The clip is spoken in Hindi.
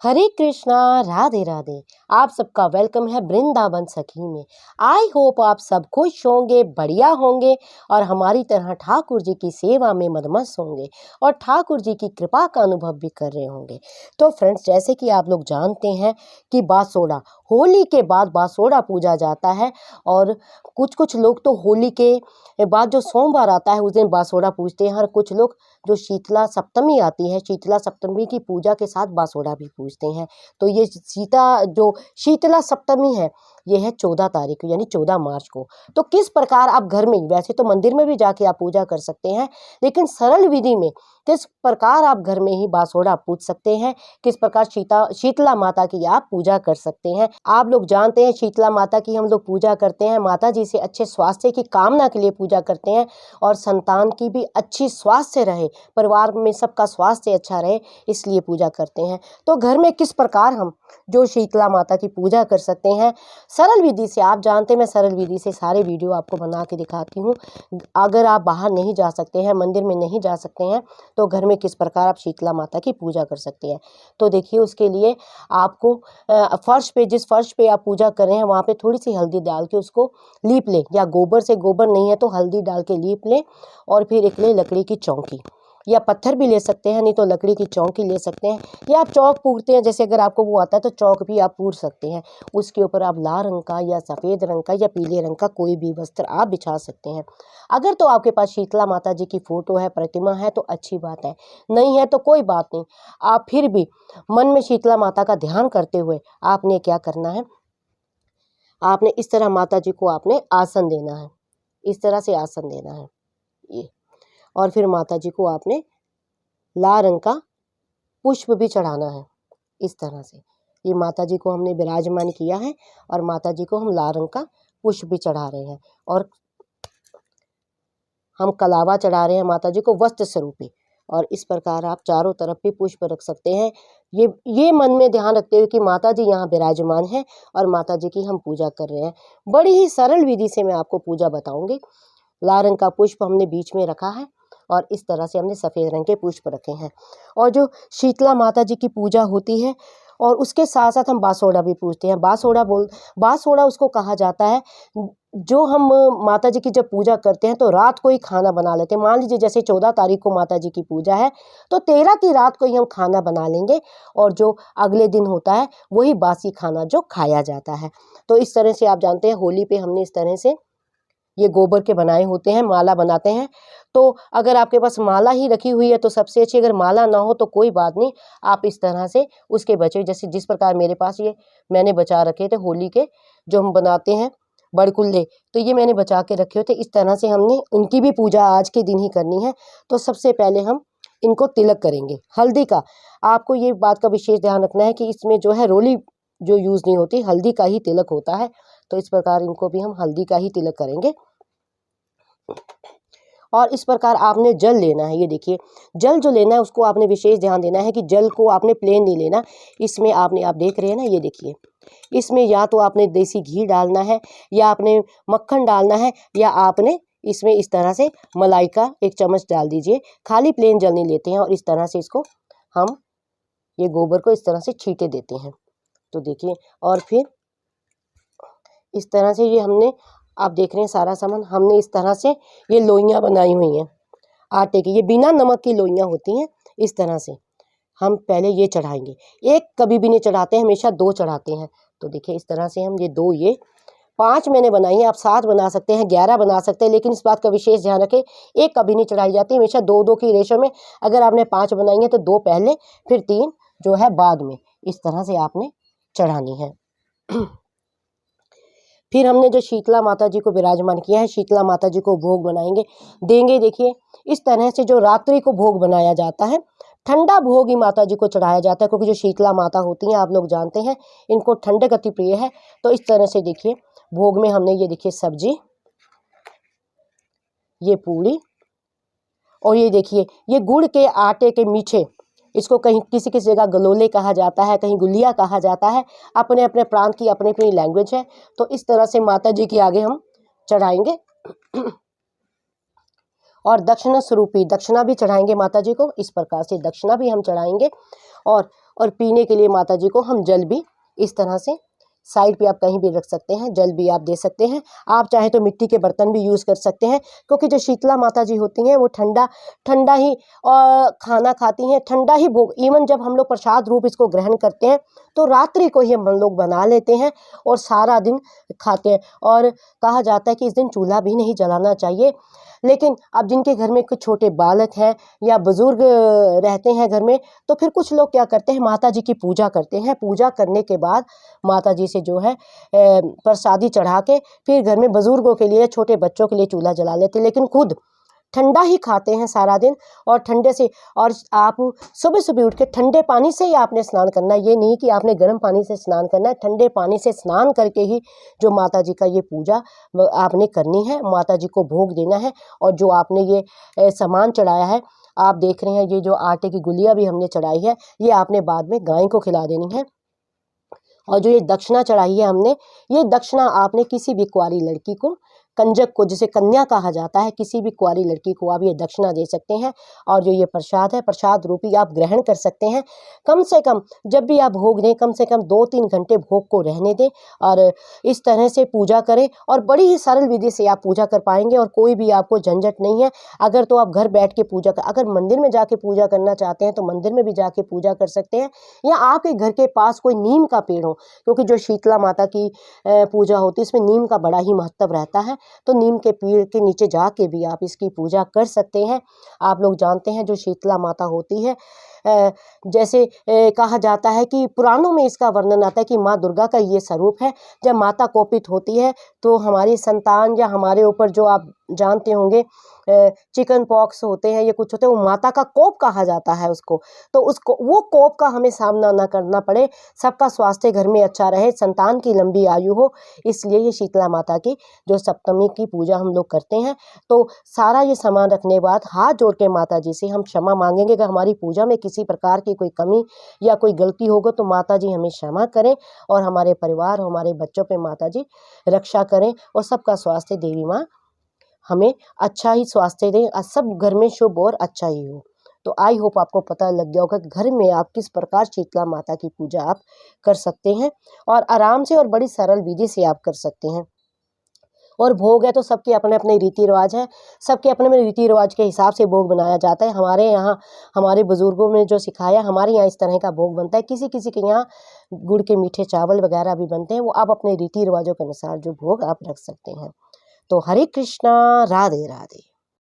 हरे कृष्णा, राधे राधे। आप सबका वेलकम है वृंदावन सखी में। आई होप आप सब खुश होंगे, बढ़िया होंगे और हमारी तरह ठाकुर जी की सेवा में मदमस्त होंगे और ठाकुर जी की कृपा का अनुभव भी कर रहे होंगे। तो फ्रेंड्स, जैसे कि आप लोग जानते हैं कि बासोड़ा, होली के बाद बासोड़ा पूजा जाता है और कुछ लोग तो होली के बाद जो सोमवार आता है उस दिन बासोड़ा पूजते हैं और कुछ लोग जो शीतला सप्तमी आती है, शीतला सप्तमी की पूजा के साथ बासोड़ा भी पूजते हैं। तो ये शीतला सप्तमी है, ये है 14 तारीख को, यानी 14 मार्च को। तो किस प्रकार आप घर में, वैसे तो मंदिर में भी जाके आप पूजा कर सकते हैं, लेकिन सरल विधि में किस प्रकार आप घर में ही बासोड़ा पूज सकते हैं, किस प्रकार शीतला माता की आप पूजा कर सकते हैं। आप लोग जानते हैं शीतला माता की हम लोग पूजा करते हैं, माता जी से अच्छे स्वास्थ्य की कामना के लिए पूजा करते हैं और संतान की भी अच्छी स्वास्थ्य रहे, परिवार में सबका स्वास्थ्य अच्छा रहे, इसलिए पूजा करते हैं। तो घर में किस प्रकार हम जो शीतला माता की पूजा कर सकते हैं सरल विधि से, आप जानते हैं मैं सरल विधि से सारे वीडियो आपको बना के दिखाती हूँ। अगर आप बाहर नहीं जा सकते हैं, मंदिर में नहीं जा सकते हैं, तो घर में किस प्रकार आप शीतला माता की पूजा कर सकते हैं। तो देखिए, उसके लिए आपको फर्श पे, जिस फर्श पे आप पूजा कर रहे हैं वहाँ पे थोड़ी सी हल्दी डाल के उसको लीप लें, या गोबर से, गोबर नहीं है तो हल्दी डाल के लीप लें। और फिर एक ले लकड़ी की चौकी, या पत्थर भी ले सकते हैं, नहीं तो लकड़ी की चौकी ले सकते हैं, या आप चौक पूरते हैं, जैसे अगर आपको वो आता है तो चौक भी आप पूर सकते हैं। उसके ऊपर आप लाल रंग का या सफ़ेद रंग का या पीले रंग का कोई भी वस्त्र आप बिछा सकते हैं। अगर तो आपके पास शीतला माता जी की फ़ोटो है, प्रतिमा है, तो अच्छी बात है, नहीं है तो कोई बात नहीं। आप फिर भी मन में शीतला माता का ध्यान करते हुए आपने क्या करना है, आपने इस तरह माता जी को आपने आसन देना है, इस तरह से आसन देना है ये। और फिर माता जी को आपने लाल रंग का पुष्प भी चढ़ाना है, इस तरह से। ये माता जी को हमने विराजमान किया है और माता जी को हम लाल रंग का पुष्प भी चढ़ा रहे हैं और हम कलावा चढ़ा रहे हैं माता जी को वस्त्र स्वरूपी। और इस प्रकार आप चारों तरफ भी पुष्प रख सकते हैं, ये मन में ध्यान रखते हुए कि माता जी यहाँ विराजमान है और माता जी की हम पूजा कर रहे हैं। बड़ी ही सरल विधि से मैं आपको पूजा बताऊंगी। लाल रंग का पुष्प हमने बीच में रखा है और इस तरह से हमने सफ़ेद रंग के पुष्प रखे हैं। और जो शीतला माता जी की पूजा होती है और उसके साथ साथ हम बासोड़ा भी पूजते हैं। बासोड़ा उसको कहा जाता है, जो हम माता जी की जब पूजा करते हैं तो रात को ही खाना बना लेते हैं। मान लीजिए जैसे 14 तारीख को माता जी की पूजा है तो 13 की रात को ही हम खाना बना लेंगे और जो अगले दिन होता है वही बासी खाना जो खाया जाता है। तो इस तरह से आप जानते हैं होली पे हमने इस तरह से ये गोबर के बनाए होते हैं, माला बनाते हैं। तो अगर आपके पास माला ही रखी हुई है तो सबसे अच्छी, अगर माला ना हो तो कोई बात नहीं, आप इस तरह से उसके बचे, जैसे जिस प्रकार मेरे पास ये मैंने बचा रखे थे होली के जो हम बनाते हैं बड़कुल्ले, तो ये मैंने बचा के रखे हुए थे। इस तरह से हमने उनकी भी पूजा आज के दिन ही करनी है। तो सबसे पहले हम इनको तिलक करेंगे हल्दी का। आपको ये बात का विशेष ध्यान रखना है कि इसमें जो है रोली जो यूज़ नहीं होती, हल्दी का ही तिलक होता है। तो इस प्रकार इनको भी हम हल्दी का ही तिलक करेंगे। और इस प्रकार आपने जल लेना है, ये देखिए जल जो लेना है उसको आपने विशेष ध्यान देना है कि जल को आपने प्लेन नहीं लेना। इसमें आपने, आप देख रहे हैं ना, ये देखिए इसमें या तो आपने देसी घी डालना है, या आपने मक्खन डालना है, या आपने इसमें इस तरह से मलाई का 1 चम्मच डाल दीजिए। खाली प्लेन जल नहीं लेते हैं। और इस तरह से इसको हम ये गोबर को इस तरह से छींटे देते हैं। तो देखिए, और फिर इस तरह से ये हमने, आप देख रहे हैं सारा सामान हमने इस तरह से ये लोइयाँ बनाई हुई हैं आटे की, ये बिना नमक की लोइयाँ होती हैं। इस तरह से हम पहले ये चढ़ाएंगे, एक कभी भी नहीं चढ़ाते हैं, हमेशा 2 चढ़ाते हैं। तो देखिए इस तरह से हम ये 2, ये 5 मैंने बनाई हैं, आप 7 बना सकते हैं, 11 बना सकते हैं, लेकिन इस बात का विशेष ध्यान रखें, एक कभी नहीं चढ़ाई जाती, हमेशा 2-2 की रेशो में। अगर आपने 5 बनाई हैं तो 2 पहले, फिर 3 जो है बाद में, इस तरह से आपने चढ़ानी है। फिर हमने जो शीतला माता जी को विराजमान किया है, शीतला माता जी को भोग बनाएंगे, देंगे। देखिए इस तरह से जो रात्रि को भोग बनाया जाता है, ठंडा भोग ही माता जी को चढ़ाया जाता है, क्योंकि जो शीतला माता होती हैं आप लोग जानते हैं इनको ठंडक अति प्रिय है। तो इस तरह से देखिए भोग में हमने ये देखिए सब्जी, ये पूड़ी, और ये देखिए ये गुड़ के आटे के मीठे, इसको कहीं किसी किसी जगह गलोले कहा जाता है, कहीं गुलिया कहा जाता है, अपने अपने प्रांत की अपनी अपनी लैंग्वेज है। तो इस तरह से माता जी के आगे हम चढ़ाएंगे। और दक्षिणा स्वरूपी दक्षिणा भी चढ़ाएंगे माता जी को, इस प्रकार से दक्षिणा भी हम चढ़ाएंगे। और और पीने के लिए माता जी को हम जल भी इस तरह से साइड पे आप कहीं भी रख सकते हैं, जल भी आप दे सकते हैं। आप चाहे तो मिट्टी के बर्तन भी यूज़ कर सकते हैं, क्योंकि जो शीतला माता जी होती हैं वो ठंडा ठंडा ही खाना खाती हैं, ठंडा ही भोग। इवन जब हम लोग प्रसाद रूप इसको ग्रहण करते हैं तो रात्रि को ही हम लोग बना लेते हैं और सारा दिन खाते हैं। और कहा जाता है कि इस दिन चूल्हा भी नहीं जलाना चाहिए। लेकिन अब जिनके घर में कुछ छोटे बालक हैं या बुजुर्ग रहते हैं घर में, तो फिर कुछ लोग क्या करते हैं, माता जी की पूजा करते हैं। पूजा करने के बाद माता जी से जो है प्रसादी चढ़ा के फिर घर में बुजुर्गों के लिए, छोटे बच्चों के लिए चूल्हा जला लेते हैं, लेकिन खुद ठंडा ही खाते हैं सारा दिन। और ठंडे से, और आप सुबह सुबह उठ के ठंडे पानी से ही आपने स्नान करना है, ये नहीं कि आपने गर्म पानी से स्नान करना है। ठंडे पानी से स्नान करके ही जो माता जी का ये पूजा आपने करनी है, माता जी को भोग देना है। और जो आपने ये सामान चढ़ाया है, आप देख रहे हैं ये जो आटे की गुलिया भी हमने चढ़ाई है, ये आपने बाद में गाय को खिला देनी है। और जो ये दक्षिणा चढ़ाई है हमने, ये दक्षिणा आपने किसी भी कुंवारी लड़की को, कंजक को, जिसे कन्या कहा जाता है, किसी भी कुंवारी लड़की को आप ये दक्षिणा दे सकते हैं। और जो ये प्रसाद है, प्रसाद रूपी आप ग्रहण कर सकते हैं। कम से कम जब भी आप भोग दें, कम से कम 2-3 घंटे भोग को रहने दें और इस तरह से पूजा करें। और बड़ी ही सरल विधि से आप पूजा कर पाएंगे और कोई भी आपको झंझट नहीं है। अगर तो आप घर बैठ के पूजा कर, अगर मंदिर में जाके पूजा करना चाहते हैं तो मंदिर में भी जाके पूजा कर सकते हैं, या आपके घर के पास कोई नीम का पेड़ हो, क्योंकि जो शीतला माता की पूजा होती है इसमें नीम का बड़ा ही महत्व रहता है। तो नीम के पेड़ के नीचे जाके भी आप इसकी पूजा कर सकते हैं। आप लोग जानते हैं जो शीतला माता होती है, जैसे कहा जाता है कि पुराणों में इसका वर्णन आता है कि माँ दुर्गा का ये स्वरूप है। जब माता कोपित होती है तो हमारी संतान या हमारे ऊपर, जो आप जानते होंगे चिकन पॉक्स होते हैं, ये कुछ होते हैं, वो माता का कोप कहा जाता है उसको। तो उसको, वो कोप का हमें सामना ना करना पड़े, सबका स्वास्थ्य घर में अच्छा रहे, संतान की लंबी आयु हो, इसलिए ये शीतला माता की जो सप्तमी की पूजा हम लोग करते हैं। तो सारा ये सामान रखने के बाद हाथ जोड़ के माता जी से हम क्षमा मांगेंगे कि हमारी पूजा में किसी प्रकार की कोई कमी या कोई गलती होगा तो माता जी हमें क्षमा करें, और हमारे परिवार, हमारे बच्चों पे माता जी रक्षा करें, और सबका स्वास्थ्य देवी माँ हमें अच्छा ही स्वास्थ्य दें, सब घर में शुभ और अच्छा ही हो। तो आई होप आपको पता लग गया होगा कि घर में आप किस प्रकार शीतला माता की पूजा आप कर सकते हैं, और आराम से और बड़ी सरल विधि से आप कर सकते हैं। और भोग है तो सबके अपने अपने रीति रिवाज हैं, सबके अपने अपने रीति रिवाज के हिसाब से भोग बनाया जाता है। हमारे यहाँ, हमारे बुजुर्गों ने जो सिखाया, हमारे यहाँ इस तरह का भोग बनता है। किसी किसी के यहाँ गुड़ के मीठे चावल वगैरह भी बनते हैं, वो आप अपने रीति रिवाजों के अनुसार जो भोग आप रख सकते हैं। तो हरे कृष्णा, राधे राधे।